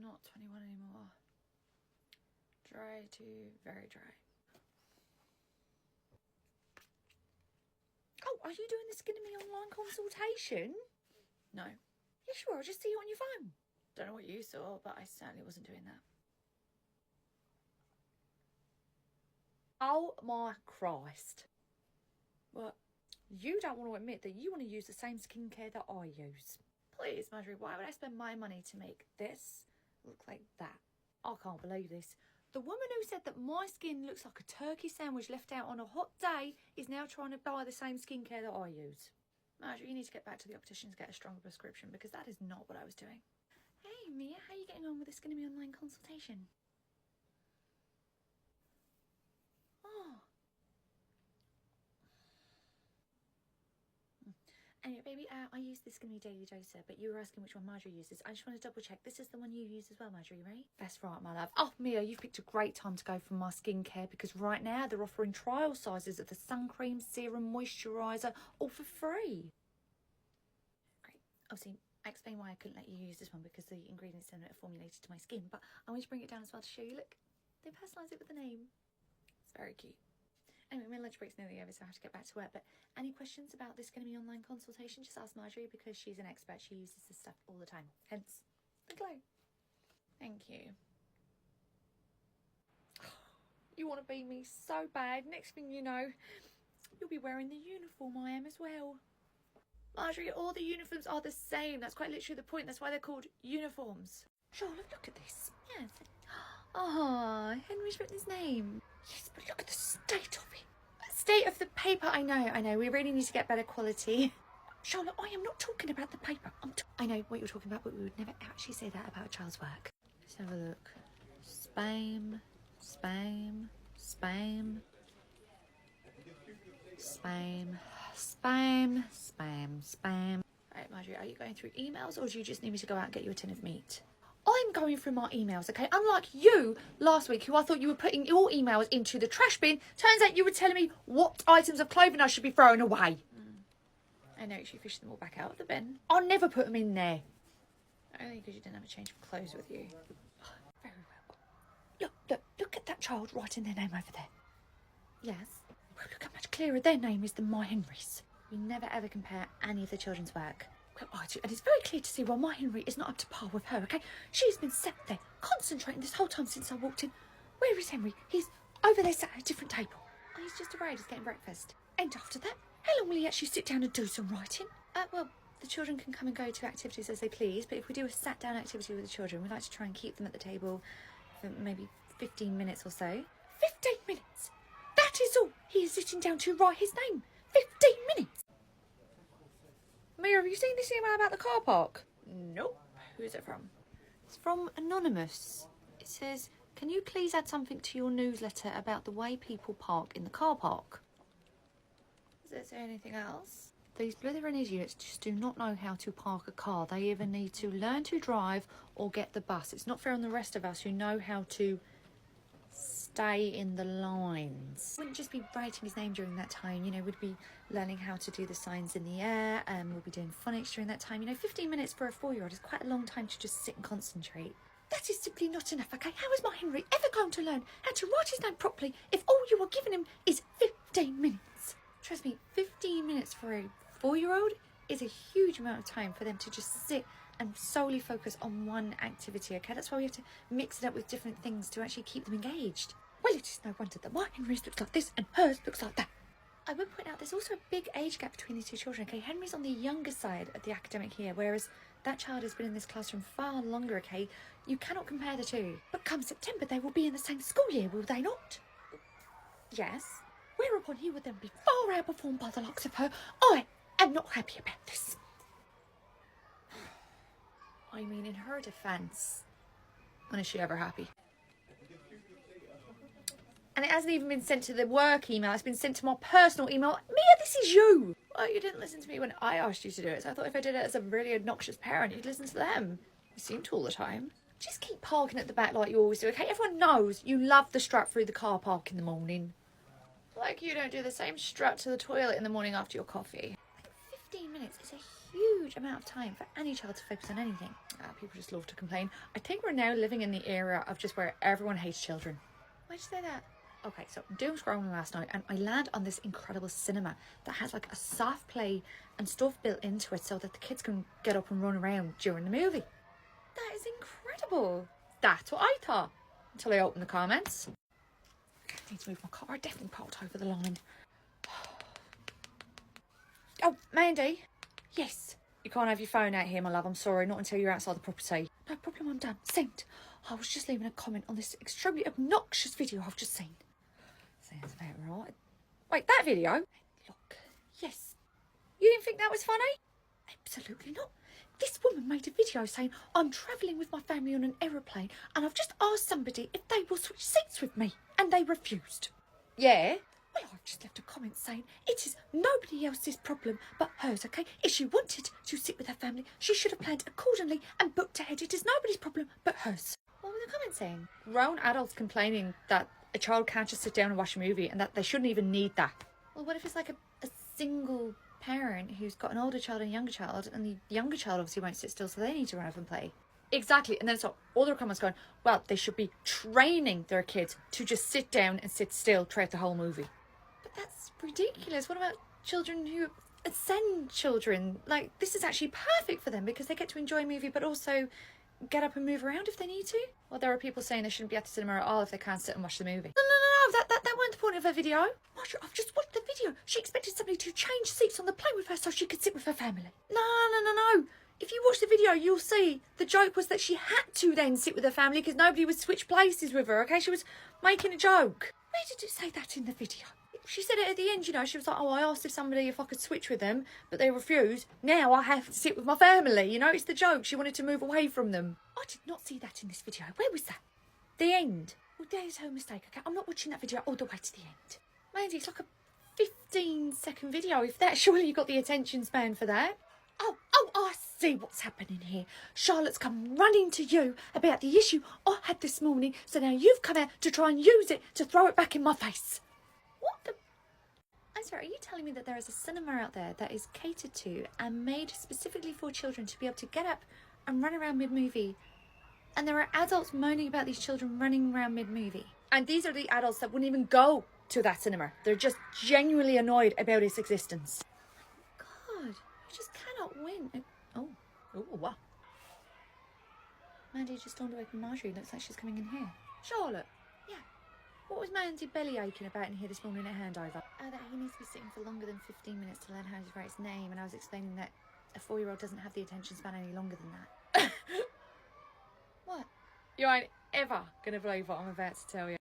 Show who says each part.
Speaker 1: not 21 anymore. Dry to very dry. Oh, are you doing the Skin of Me online consultation? No. Yeah, sure, I'll just see you on your phone. Don't know what you saw, but I certainly wasn't doing that. Oh my Christ. What? You don't want to admit that you want to use the same skincare that I use. Please, Marjorie, why would I spend my money to make this look like that? I can't believe this. The woman who said that my skin looks like a turkey sandwich left out on a hot day is now trying to buy the same skincare that I use. Marjorie, you need to get back to the optician to get a stronger prescription because that is not what I was doing. Hey, Mia, how are you getting on with the Skin of Me online consultation? Oh. Anyway, baby, I use the Skin of Me Daily Doser, but you were asking which one Marjorie uses. I just want to double check. This is the one you use as well, Marjorie, right? That's right, my love. Oh, Mia, you've picked a great time to go for my skincare because right now they're offering trial sizes of the sun cream, serum, moisturiser, all for free. Great. Obviously, I explained why I couldn't let you use this one because the ingredients in it are formulated to my skin, but I want to bring it down as well to show you. Look, they personalise it with the name. It's very cute. Anyway, my lunch break's nearly over, so I have to get back to work. But any questions about this Skin of Me online consultation, just ask Marjorie because she's an expert. She uses this stuff all the time. Hence, the glow. Thank you. You want to be me so bad. Next thing you know, you'll be wearing the uniform I am as well. Marjorie, all the uniforms are the same. That's quite literally the point. That's why they're called uniforms. Charlotte, look at this. Yes. Oh, Henry's written his name. Yes, but look at the state of it. State of the paper. I know. We really need to get better quality. Charlotte, I am not talking about the paper. I know what you're talking about, but we would never actually say that about a child's work. Let's have a look. Spam. Right, Marjorie, are you going through emails or do you just need me to go out and get you a tin of meat? I'm going through my emails, okay? Unlike you last week, who I thought you were putting your emails into the trash bin, turns out you were telling me what items of clothing I should be throwing away. I know, you should fish them all back out of the bin. I'll never put them in there. Only because you didn't have a change of clothes with you. Very well. Look at that child writing their name over there. Yes. Well, look how much clearer their name is than my Henry's. We never ever compare any of the children's work. Well, I do, and it's very clear to see why my Henry is not up to par with her, okay? She's been sat there, concentrating this whole time since I walked in. Where is Henry? He's over there sat at a different table. Oh, he's just afraid he's getting breakfast. And after that, how long will he actually sit down and do some writing? Well, the children can come and go to activities as they please, but if we do a sat-down activity with the children, we like to try and keep them at the table for maybe 15 minutes or so. 15 minutes? That is all he is sitting down to write his name. 15 minutes? Mia, have you seen this email about the car park? Nope. Who is it from? It's from Anonymous. It says, can you please add something to your newsletter about the way people park in the car park? Does it say anything else? These blithering idiots just do not know how to park a car. They either need to learn to drive or get the bus. It's not fair on the rest of us who know how to stay in the lines. Wouldn't just be writing his name during that time, you know, we'd be learning how to do the signs in the air, we'll be doing phonics during that time. You know, 15 minutes for a 4-year-old is quite a long time to just sit and concentrate. That is simply not enough, okay? How is my Henry ever going to learn how to write his name properly if all you are giving him is 15 minutes? Trust me, 15 minutes for a 4-year-old is a huge amount of time for them to just sit and solely focus on one activity, okay? That's why we have to mix it up with different things to actually keep them engaged. Well, it is no wonder that my Henry's looks like this and hers looks like that. I would point out there's also a big age gap between these two children, okay? Henry's on the younger side of the academic year, whereas that child has been in this classroom far longer, okay? You cannot compare the two. But come September, they will be in the same school year, will they not? Yes. Whereupon he would then be far outperformed by the likes of her. I am not happy about this. I mean, in her defence, when is she ever happy? And it hasn't even been sent to the work email, it's been sent to my personal email. Mia, this is you! Well, you didn't listen to me when I asked you to do it, so I thought if I did it as a really obnoxious parent, you'd listen to them. You seem to all the time. Just keep parking at the back like you always do, okay? Everyone knows you love the strut through the car park in the morning. Like you don't do the same strut to the toilet in the morning after your coffee. 15 minutes is a huge amount of time for any child to focus on anything. People just love to complain. I think we're now living in the era of just where everyone hates children. Why'd you say that? Okay, so doom scrolling last night and I land on this incredible cinema that has like a soft play and stuff built into it so that the kids can get up and run around during the movie. That is incredible. That's what I thought until I opened the comments. I need to move my car. I definitely popped over the line. Oh, Mandy. Yes. You can't have your phone out here, my love. I'm sorry. Not until you're outside the property. No problem, I'm done. Sent. I was just leaving a comment on this extremely obnoxious video I've just seen. Sounds about right. Wait, that video? Look. Yes. You didn't think that was funny? Absolutely not. This woman made a video saying, I'm travelling with my family on an aeroplane and I've just asked somebody if they will switch seats with me and they refused. Yeah? Well, I've just left a comment saying it is nobody else's problem but hers, okay? If she wanted to sit with her family, she should have planned accordingly and booked ahead. It is nobody's problem but hers. What were the comments saying? Grown adults complaining that a child can't just sit down and watch a movie and that they shouldn't even need that. Well, what if it's like a single parent who's got an older child and a younger child, and the younger child obviously won't sit still, so they need to run off and play? Exactly. And then it's other comments going, well, they should be training their kids to just sit down and sit still throughout the whole movie. But that's ridiculous. What about children who ascend children? Like, this is actually perfect for them because they get to enjoy a movie but also get up and move around if they need to. Well, there are people saying they shouldn't be at the cinema at all if they can't sit and watch the movie. No, that wasn't the point of her video. Marjorie, I've just watched the video. She expected somebody to change seats on the plane with her so she could sit with her family. No. If you watch the video, you'll see the joke was that she had to then sit with her family because nobody would switch places with her, okay? She was making a joke. Where did it say that in the video? She said it at the end, you know, she was like, oh, I asked if I could switch with them, but they refused. Now I have to sit with my family, you know, it's the joke. She wanted to move away from them. I did not see that in this video. Where was that? The end. Well, there's her mistake, okay? I'm not watching that video all the way to the end. Mandy, it's like a 15-second video, if that. Surely you got the attention span for that. Oh, I see what's happening here. Charlotte's come running to you about the issue I had this morning, so now you've come out to try and use it to throw it back in my face. What the... I'm sorry, are you telling me that there is a cinema out there that is catered to and made specifically for children to be able to get up and run around mid-movie, and there are adults moaning about these children running around mid-movie? And these are the adults that wouldn't even go to that cinema. They're just genuinely annoyed about its existence. God, you just cannot win. Oh, wow. Mandy just stormed away from Marjorie. Looks like she's coming in here. Charlotte. Yeah. What was Mandy belly aching about in here this morning at handover? That he needs to be sitting for longer than 15 minutes to learn how to write his name, and I was explaining that a 4-year-old doesn't have the attention span any longer than that. What? You ain't ever going to believe what I'm about to tell you.